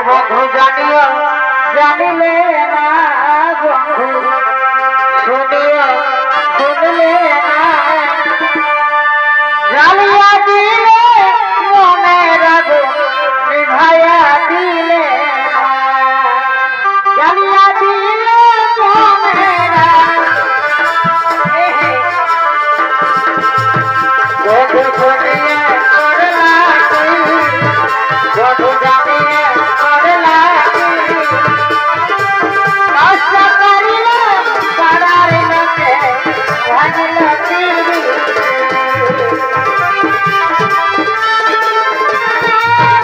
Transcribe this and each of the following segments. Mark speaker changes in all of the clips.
Speaker 1: বন্ধু জানিও জানিলে না বন্ধু শুনিও শুনলে না জ্বালিয়া দিলে মনের আগুন নিভাইয়া দিলে জ্বালিয়া দিলে মনের বন্ধু শুনিয়ে করলা বন্ধু জানিয়ে করলা আশা করিল পাড়ার লোকে ভাগল তিরি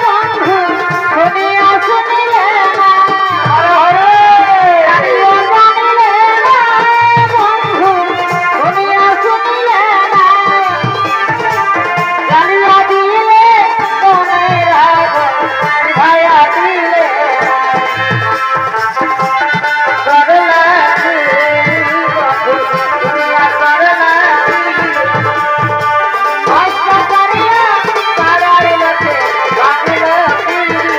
Speaker 1: বন্ধু শুনিয়া শুনিলে না জানিও জানিলে না বন্ধু শুনিয়া শুনিলে না জ্বালিয়া দিলে মনের আগুন নিভাইয়া দিলে করলা বন্ধু শুনিয়া করলা আশা করিয়া পাড়ার লোকে ভাগল তিরি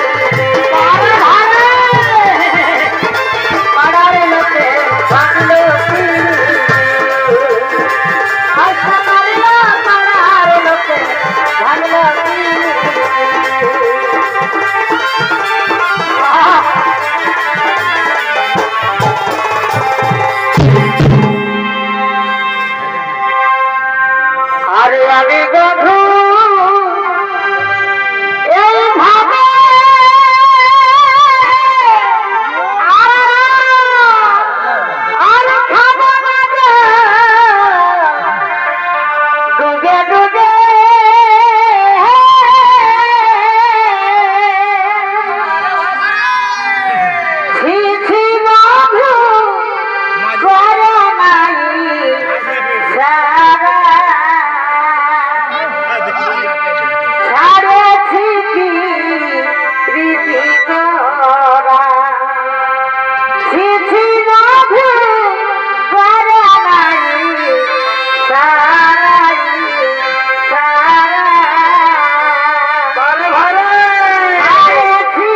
Speaker 1: পাড়ার লোকে ভাগল তিরি আশা করিয়া পাড়ার লোকে ভাগল তিরি আরে আমি বন্ধু এইভাবে আর খাবো না রে ডুবে ডুবে ছি ছি বন্ধু করো নাই সারা ছাড়েছি কি প্রীতি করা ছি ছি বন্ধু করো নাই সারাই সারা ছাড়েছি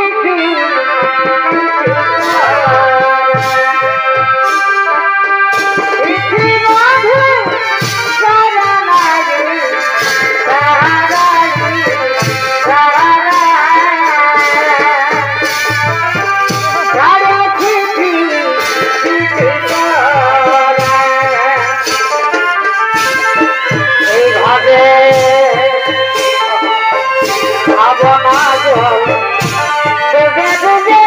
Speaker 1: কি প্রীতি এইভাবে ভাবনা জল ডুবে ডুবে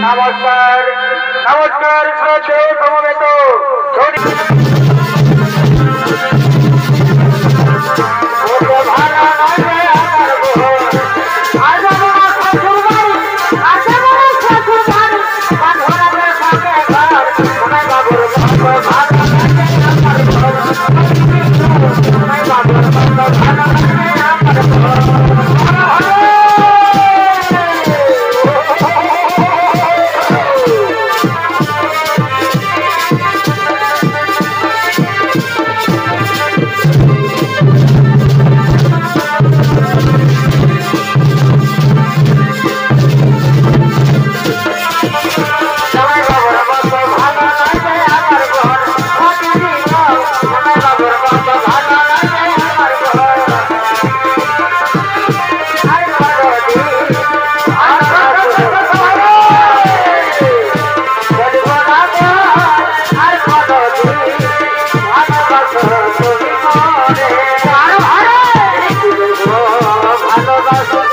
Speaker 1: নমস্কার নমস্কার শ্রদ্ধেয় সমবেত ভাড়া Bala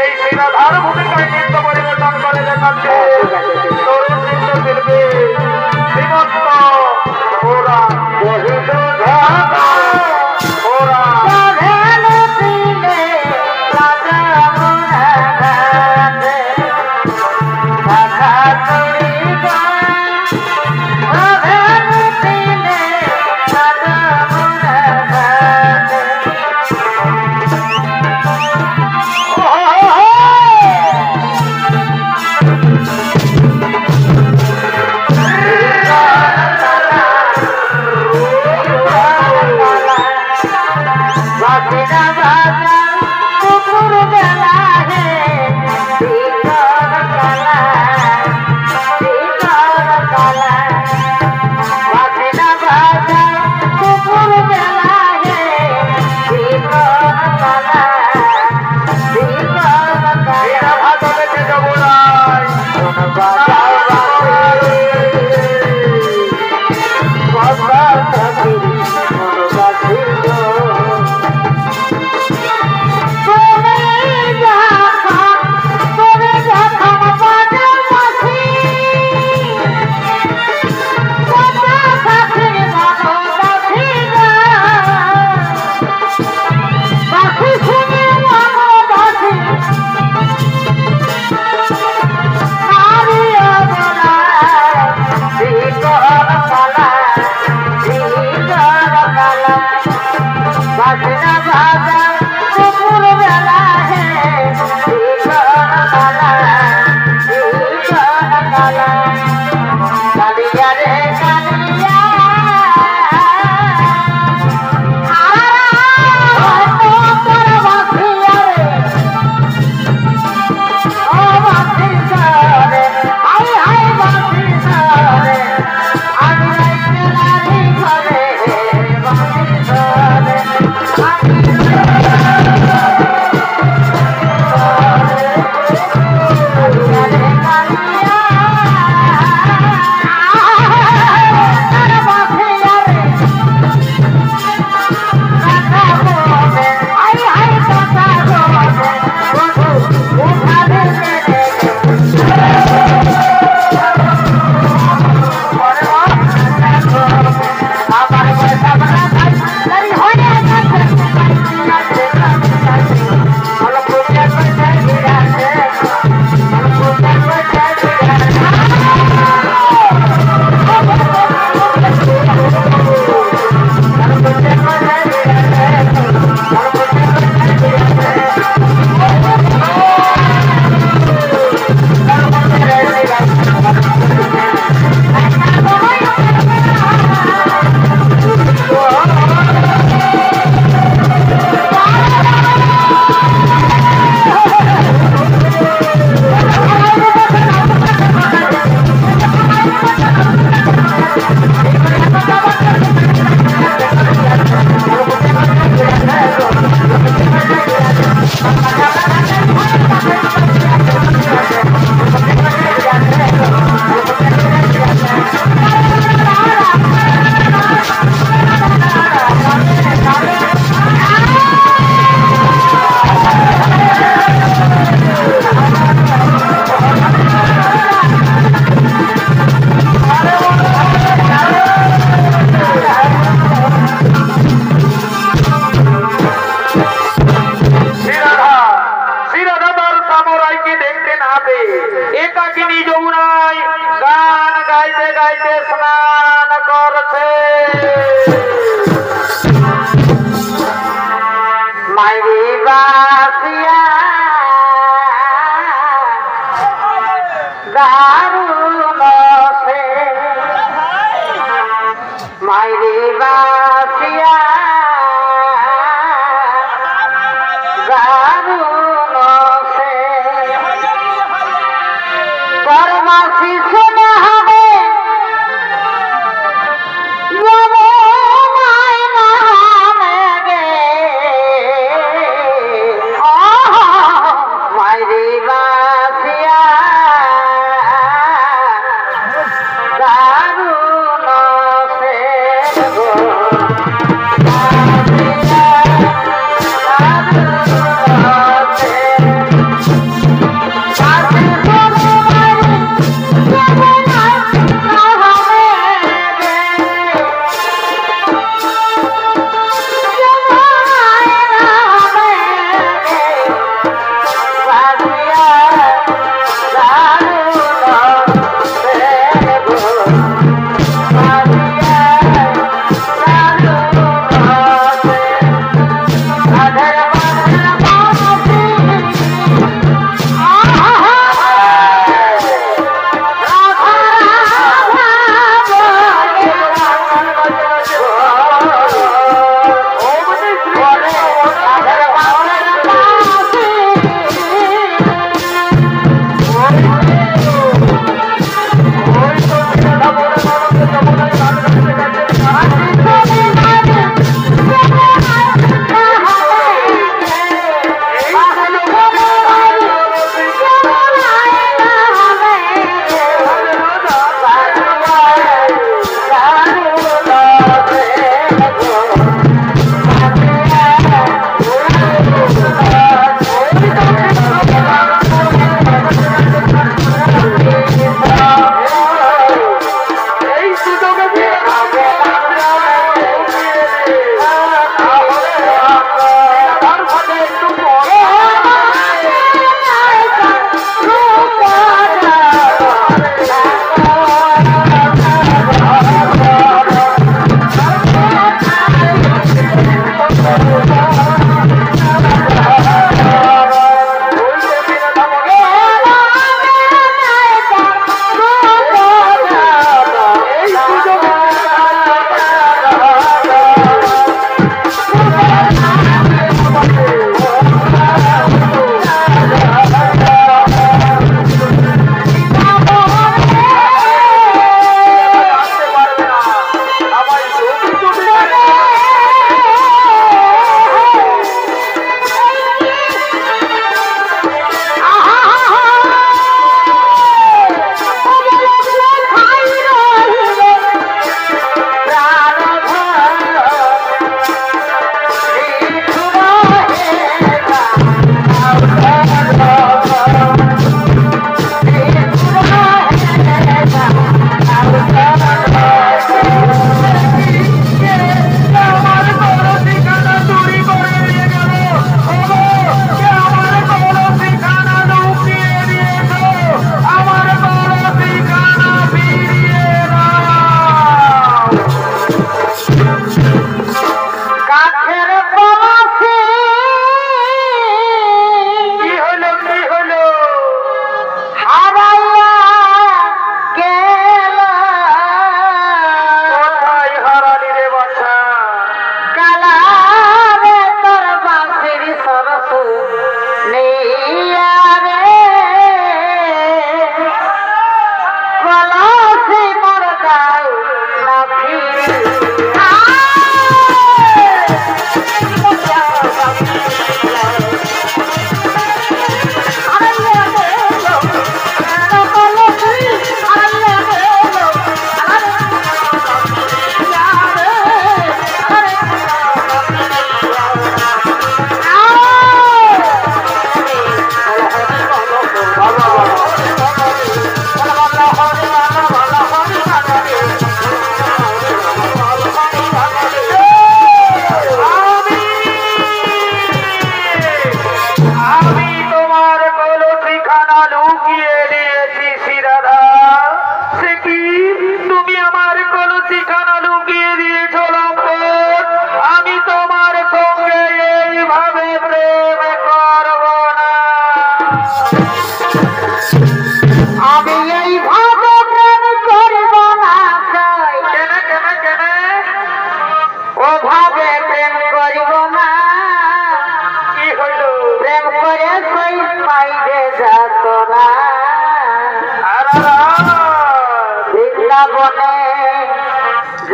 Speaker 1: এই শিরাধার ভূমিকায় নৃত্য পরিবেশন করে দেখাচ্ছে তরুণ নৃত্য বাসিয়া দারুণ সে মাইরে বাসিয়া দারুণ সে পরমাসি শোনা হবে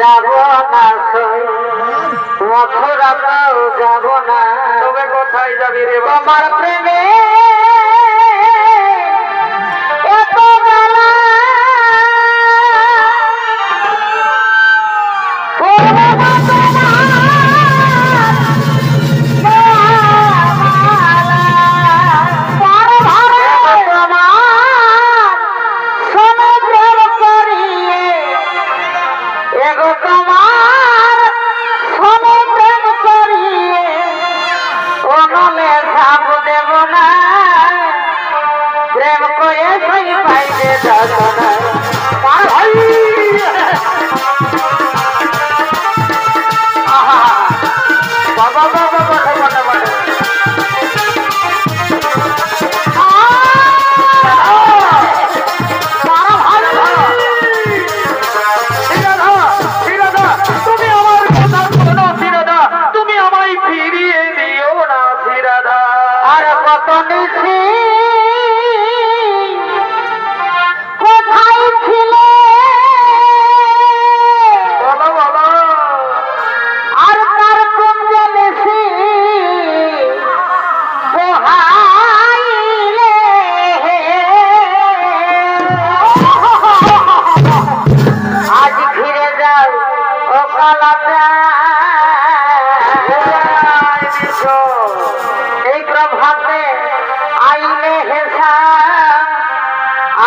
Speaker 1: যাব না সই মথুরা তাও যাব না।
Speaker 2: তবে কোথায় যাবি রে
Speaker 1: তোমার প্রেমে এত জ্বালা প্রেম করে সেই পাইলে যাতনা পার ভাই বাবা বাবা কথা কথা বলে
Speaker 2: তুমি আমার কথা শোনো ফিরাদা, তুমি আমায় ফিরিয়ে দিও না ফিরাদা।
Speaker 1: আর কত নিছি কোথায় ছিলে
Speaker 2: বলো বলো
Speaker 1: আর তার কোন জেনেছি পোহাইলে আজ ফিরে যাও ও কালাটা এই প্রভাতে আইলে হেসা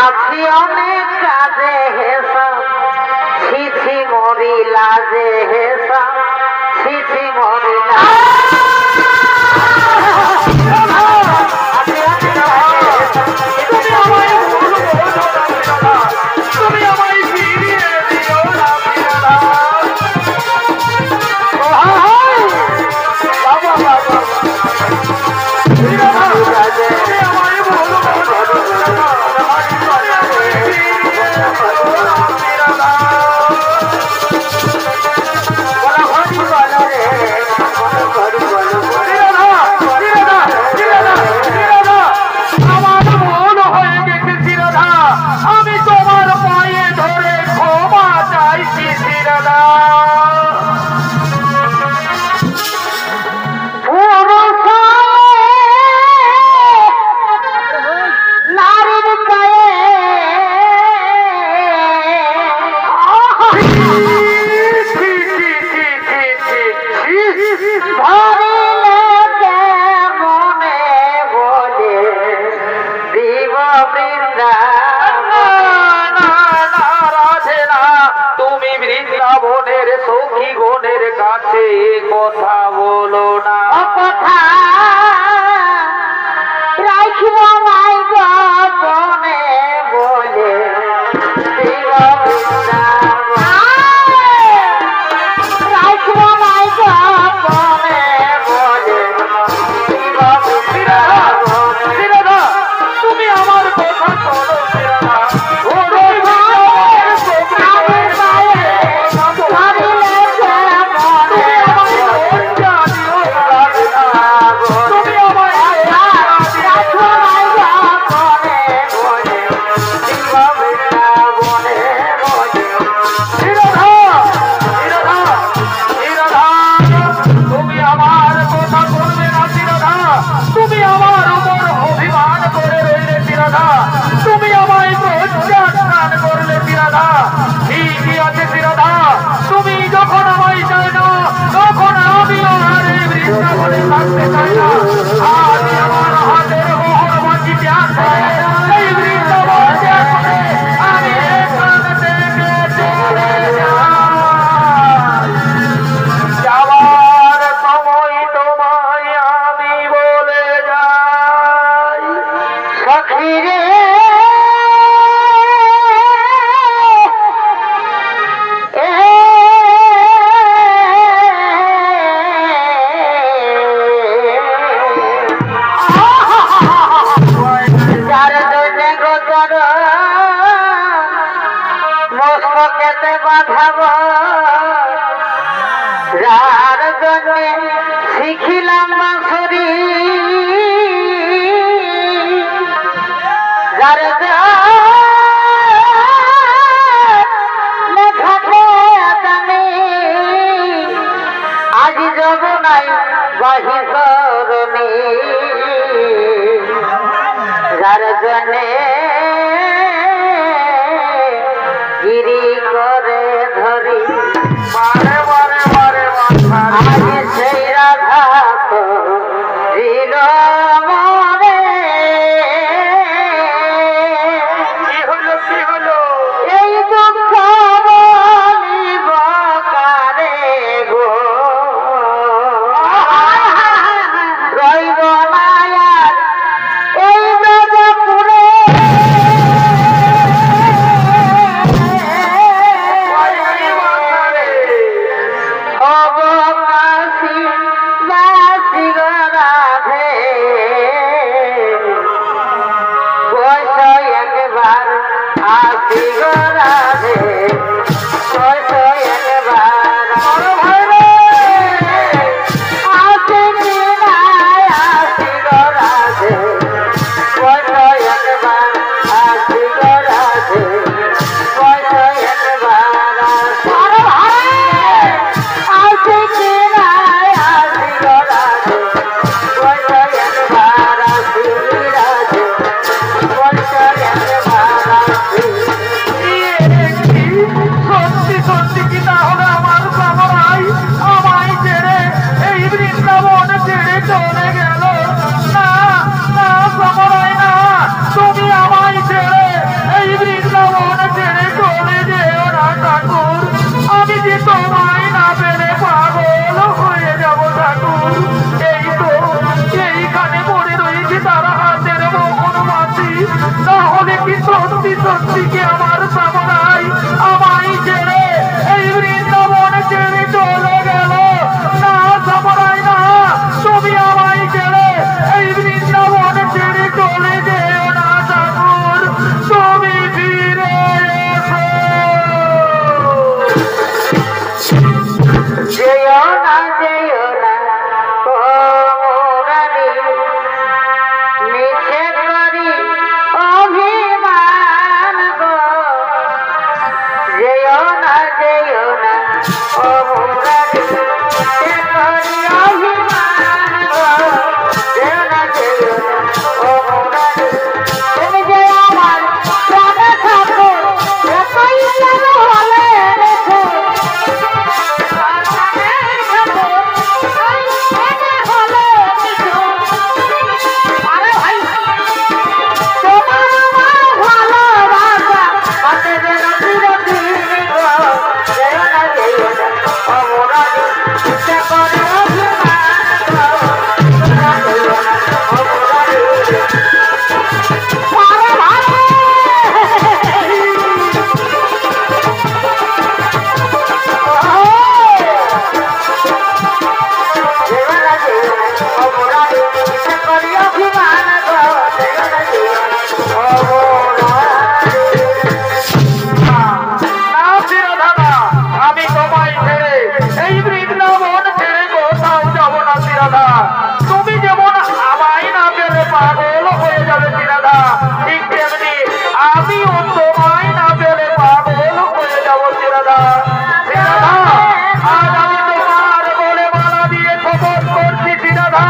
Speaker 1: আছি অনেক কাজে হেসা ছিছি মরিলা যে হেসা ছিছি মরিলা
Speaker 2: তুমি আমায় ভুল বোঝো না ফিরাদা, তুমি আমায় ফিরিয়ে দিও না ফিরাদা। আমি তোমার পায়ে ধরে ক্ষমা চাইছি ফিরাদা।
Speaker 1: নারীর গায়ে ধরিলে কেমনে বলে দিব বৃন্দাবন
Speaker 2: তুমি বৃন্দাবনের সখী গণের কাছে কথা বলো না।
Speaker 1: কথা রাখিব মাই গোপনে বলে দিব বৃন্দাবন রাখিব মাই গোপনে বলে দিব বৃন্দাবন
Speaker 2: ফিরাদা, তুমি আমার কথা শোনো ফিরাদা। তুমি আমার কথা বলবে না ফিরাদা, তুমি আমার উপর অভিমান করে রইলে ফিরাদা, তুমি আমায় প্রত্যাখ্যান করলে ফিরাদা। ঠিকই আছে ফিরাদা, তুমি যখন আমায় চাই না তখন আমিও আর এই বৃন্দাবনে থাকতে চাই না। আজ আমার হাতের মোহর বাঁচিতে আছে, এই বৃন্দাবন ত্যাগ করে আমি এখান থেকে চলে যাই। যাওয়ার সময় তোমায় আমি বলে যাই,
Speaker 1: সখী রে যার জন্যে গোচর মস্তকেতে বাঁধাব যার জন্যে শিখিলাম বাঁশরি যার লেখাতে জানি যেও না ও মুরারি সে করি অভিমান গো যেও না ও মুরারি তুমি যে আমার প্রাণে থাকো এতই যেন হলে রেখো
Speaker 2: তুমি যেমন আমায় না পেলে পাগল হয়ে যাবে শ্রীরাধা, ঠিক তেমনি আমিও তোমায় না পেলে পাগল হয়ে যাবো শ্রীরাধা। শ্রীরাধা, আজ আমি তোমার বলে মালা দিয়ে শপথ করছি শ্রীরাধা,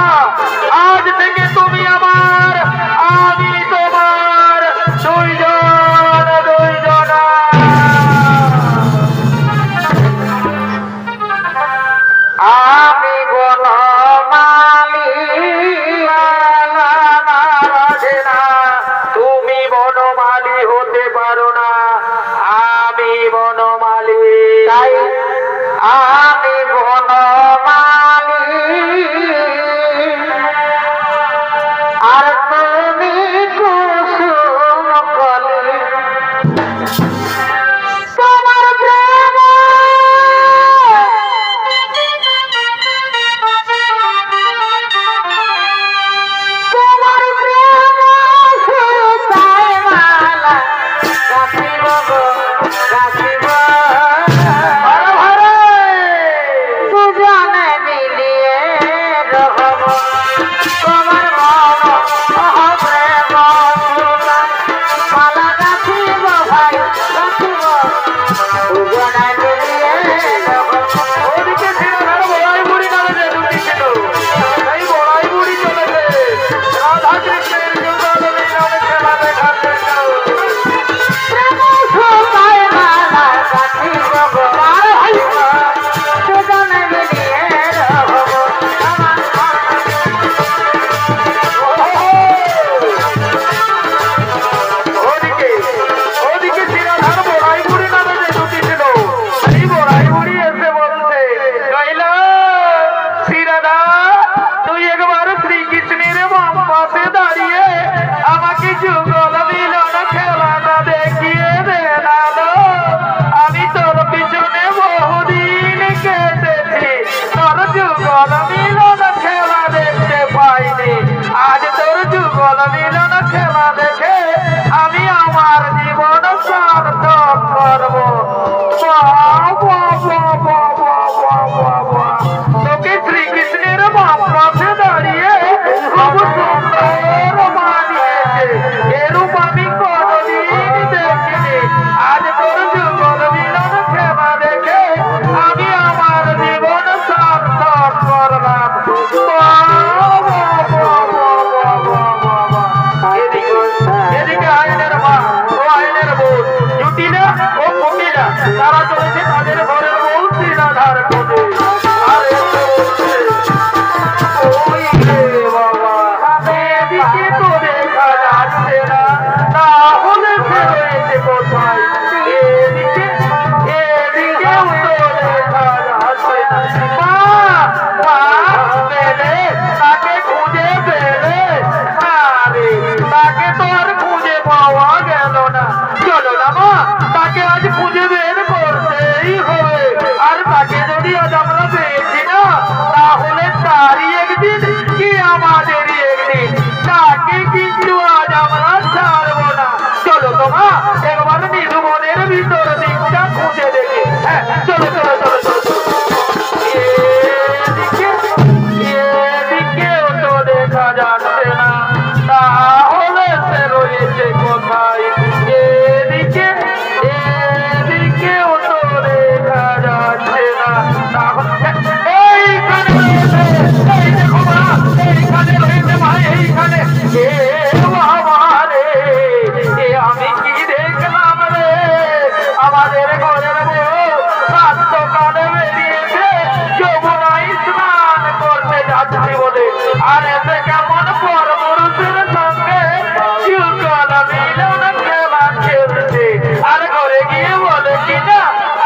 Speaker 2: আজ থেকে তুমি আমার, আমি তোমার, দুইজন দুইজনা।
Speaker 1: আমি বনমালী
Speaker 2: তুমি বনমালী হতে পারো না, আমি বনমালী।
Speaker 1: তাই আমি বনমালী আর তুমি কুসুম কলি তোমার প্রেম তোমার প্রেম সুতায় মালা রাখিব গো রাখিব দুজনে মিলিয়ে রহব তোমার মন প্রেম সুতায় মালা রাখিব ভাই রাখিব দুজনে মিলিয়ে রহব।
Speaker 2: ওদিকে শ্রীরাধার বড়াই বুড়ি নামে যে দুটি ছিল, সেই বড়াই বুড়ি চলেছে রাধা কৃষ্ণের যুগল মিলনে খেলা দেখার জন্য।
Speaker 1: প্রেম সুতায় মালা রাখিব গো রাখিব দুজনে মিলিয়ে রহব আমার
Speaker 2: ওদিকে ওদিকে শ্রীরাধার বড়াই বুড়ি নামে যে দুটি ছিল, সেই বড়াই বুড়ি এসে বলছে, কইল শ্রীরাধা, তুই একবার শ্রীকৃষ্ণের বাম পাশে দাঁড়িয়ে আমাকে যুগল মিলন খেলাটা দেখিয়ে দে না গো। আমি তোর পিছনে বহুদিন কেটেছি, তোর যুগল মিলন খেলা দেখতে পাইনি, আজ তোর যুগল মিলন খেলা দেখে আমি আমার জীবন সার্থক করবো। বাহ, বাহ, বাহ, বাহ, বাহ, বাহ, বাহ, বাহ। তোকে শ্রীকৃষ্ণের বাম পাশে দাঁড়িয়ে খুব সুন্দর মানিয়েছে, এরূপ আমি কোনদিন দেখিনি, আজ তোর যুগল মিলন খেলা দেখে আমি আমার জীবন সার্থক করলাম। বাহ, বাহ, বাহ, বাহ, বাহ, বাহ, বাহ, বাহ। এদিকে আইনের মা ও আইনের বোন জুটিলা ও কুটিলা তারা চলেছে তাদের ঘরের বউ শ্রীরাধার খোঁজে। আর এসে বলছে, ওই রে বাবা, এদিকে তো দেখা যাচ্ছে না, তাহলে সে রয়েছে কোথায়? এদিকে এদিকেও তো দেখা যাচ্ছে না। মা, মা, পেলে তাকে খুঁজে পেলে? আরে তাকে তো আর খুঁজে পাওয়া গেল না। চলো না মা, তাকে আজ খুঁজে বের করতেই হবে, আর তাকে যদি আজ আমরা পেয়েছি না, তাহলে তারই একদিন কি আমাদেরই একদিন, তাকে কিন্তু আজ আমরা ছাড়বো না। চলো তো মা, একবার নিধু মনের ভিতর দিকটা খুঁজে দেখি। হ্যাঁ, চলো চলো চলো চলো চলো। এদিকেও তো দেখা যাচ্ছে না, তাহলে সে রয়েছে কোথায়? এদিকেও তো দেখা যাচ্ছি বলে আর এসে কেমন পর পুরুষের সঙ্গে যুগল মিলন খেলা খেলছে আর ঘরে গিয়ে বলে কিনা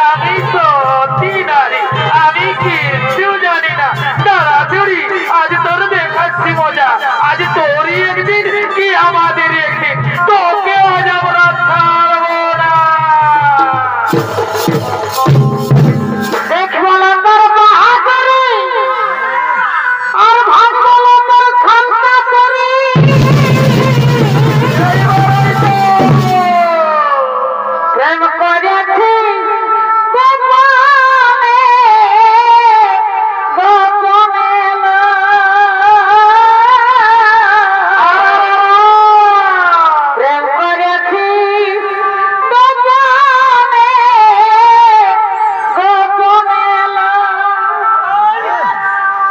Speaker 2: আমি সত্যি নারী আমি কিচ্ছু জানি না তাড়াতাড়ি আজ তোর দেখাচ্ছি মজা আজ তোরই একদিন কি আমাদের একদিন তোকে আজ আমরা ছাড়বো না
Speaker 1: দেখবো না তোর বাহাদুরি আর ভাববো না তোর খান্তা করি প্রেম করেছি গোপনে গোপনে প্রেম করেছি গোপনে গোপনে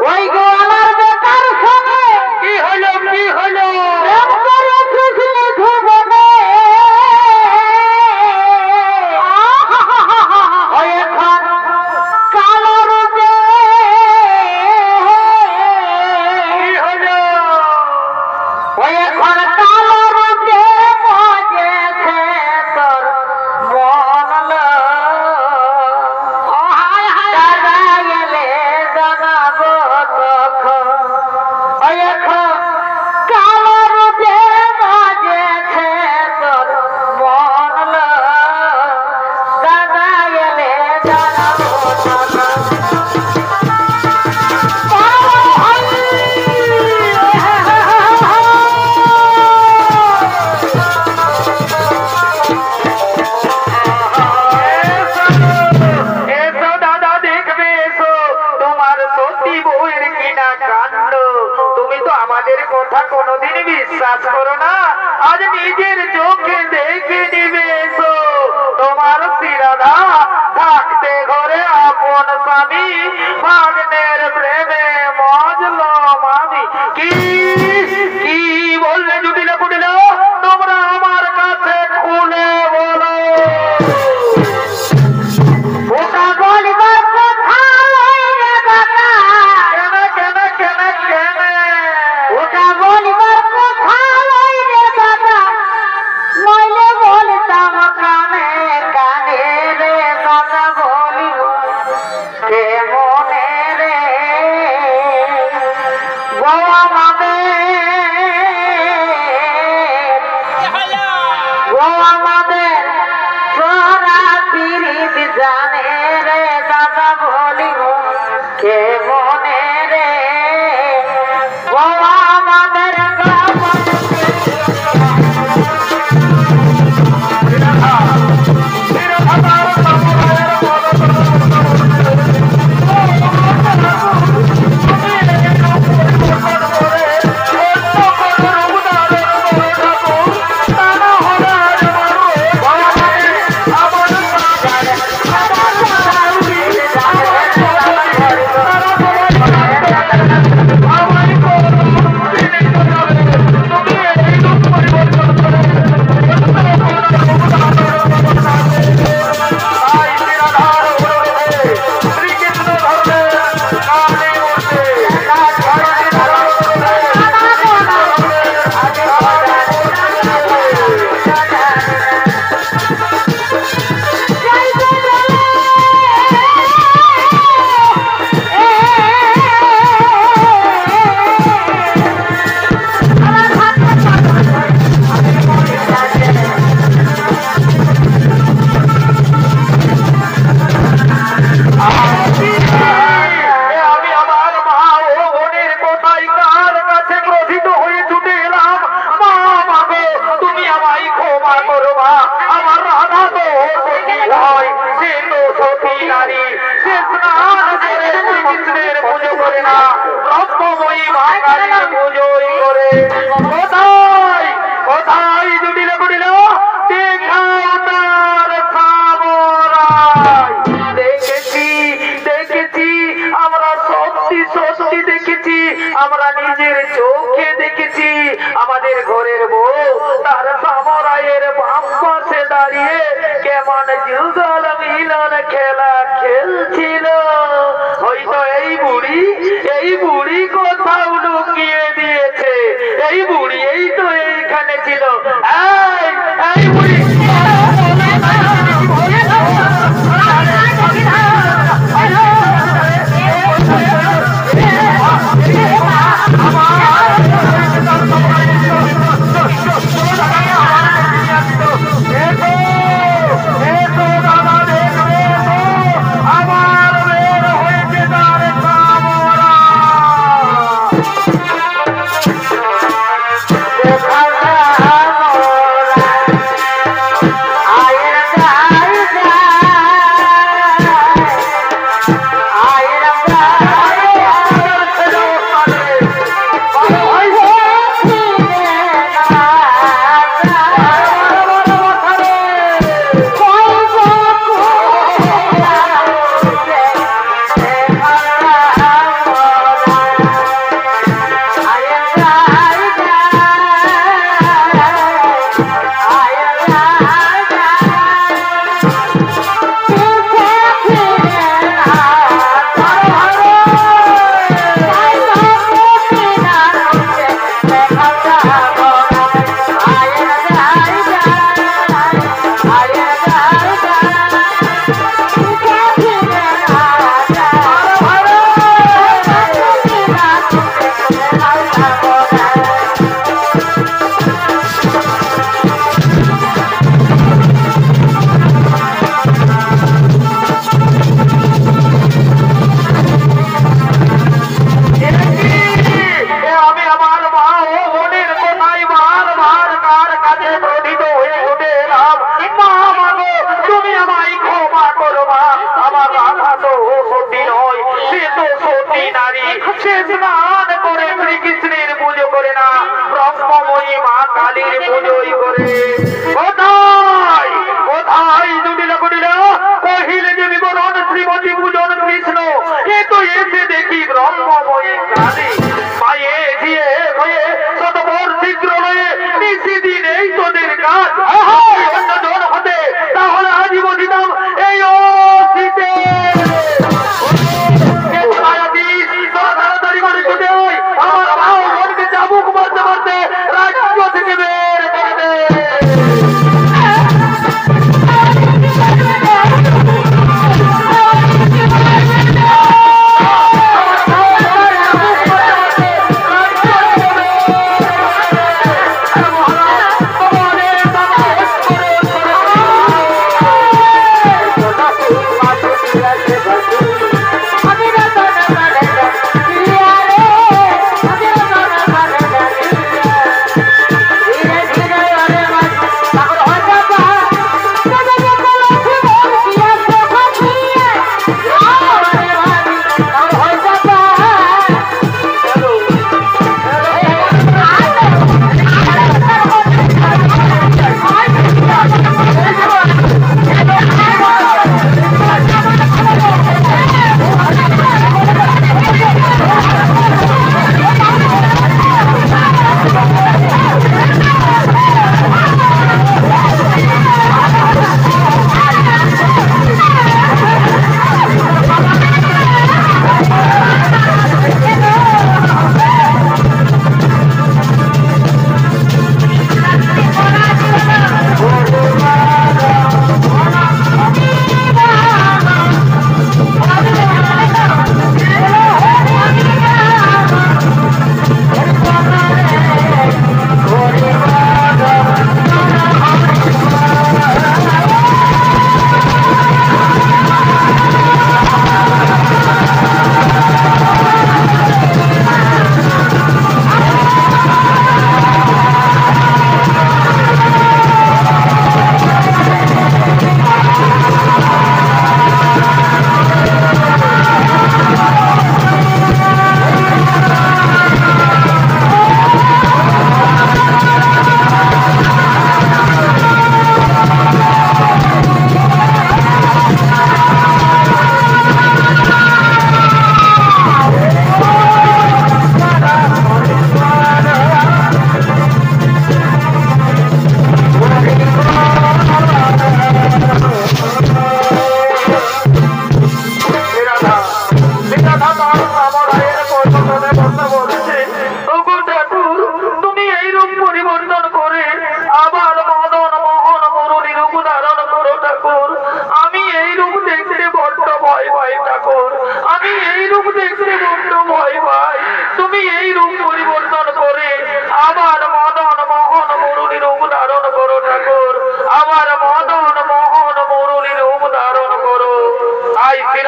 Speaker 1: ওই গোয়ালার বেকার সঙ্গে
Speaker 2: কি হলো কি হলো
Speaker 1: প্রেম করেছিস নিধুবনে ওই এখন কালো রূপে
Speaker 2: কি হলো
Speaker 1: ওই এখন কালো রূপে মজেছে তোর মন দাদা গেলে জানাবো তখন ওই এখন কালো রূপে মজেছে তোর মন দাদা গেলে জানাবো তখন
Speaker 2: এসো দাদা দেখবে এসো তোমার সত্যি বউয়ের কিনা কাণ্ড তুমি তো আমাদের কথা কোনোদিন বিশ্বাস করো না আজ নিজের চোখে দেখে নিবে এসো তোমার শিরাধা থাকতে ঘরে আপন স্বামী ভাগ্নের প্রেমে মজলাম আমি কি কি বললে জুটিলে ফুটিল তোমরা আমার কাছে খুলে বলো
Speaker 1: ওটা বলিবার কথা লইলে দাদা
Speaker 2: কেন কেন কেন কেন
Speaker 1: ওটা বলিবার কথা লইলে দাদা নইলে বলতাম কানে কানে রে দাদা বলিব কে মনে রে বউ আমাদের সোরা পিরিত জানে রে দাদা বলিব কে মনে রে বউ আমাদের
Speaker 2: আমরা নিজের চোখে দেখেছি আমাদের ঘরের বউ তার সামরাইয়ের বাম পাশে দাঁড়িয়ে কেমন যুগল মিলন খেলা খেলছিল হয়তো এই বুড়ি কত মা আমার রাধা তো সতী নয়, সে তো সতী নারী। সে স্নান করে শ্রীকৃষ্ণের পুজো করে না, ব্রহ্মময়ী মা কালীর পুজোই করে। কোথায় কোথায় জুটিলা করিলা কহিলে যে বিবরণ শ্রীমতী পূজন কৃষ্ণ, এ তো এসে দেখি ব্রহ্মময়ী কালী। মায়ে দিয়ে হয়ে শতবর শীঘ্র লয়ে নিশিদিন এই তোদের কাজ। অন্য জন হতে তাহলে আজীব দিতাম এই অতীতে। তাড়াতাড়ি করে ছুটে আয়, আমার ভাও মনকে চাবুক মারতে মারতে রাজ্য থেকে বের করে দে।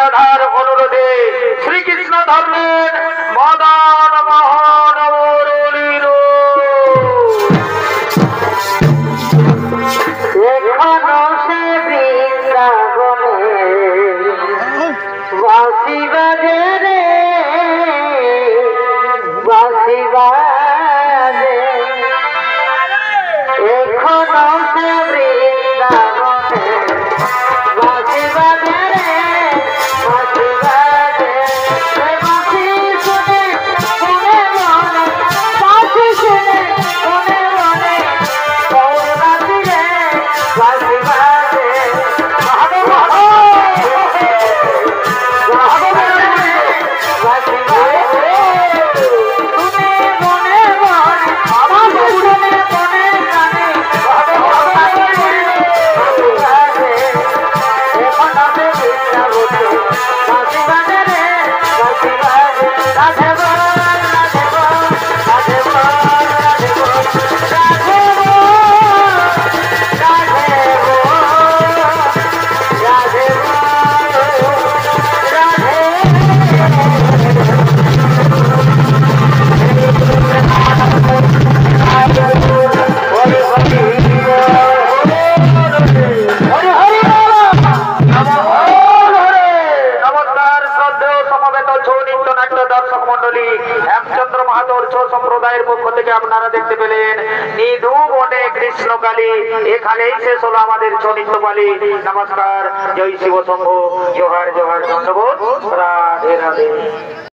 Speaker 2: রাধার অনুরোধে শ্রীকৃষ্ণ ধরলেন মদন মোহন মুরলীর
Speaker 1: এখনো সে বৃন্দাবনে বাঁশি বাজে রে বাঁশি বাজে এখনো সে বৃন্দাবনে বাঁশি বাজে রে বাঁশি বাজে বাঁশি শুনে মনে মনে বাঁশি শুনে মনে মনে গৌর বাঁশি রে বাঁশি বাজে বাঁশি বাজে শুনে মনে মনে আমার শুনে মনে জানে
Speaker 2: মন্ডলী হেমচন্দ্র মাহাতোর ছ সম্প্রদায়ের পক্ষ থেকে আপনারা দেখতে পেলেন নিধু বনে কৃষ্ণকালী। এখানেই শেষ হলো আমাদের ছনিত্যপালী। নমস্কার, জয় শিব শম্ভু, জোহার জোহার, ধন্যবাদ, রাধে রাধে।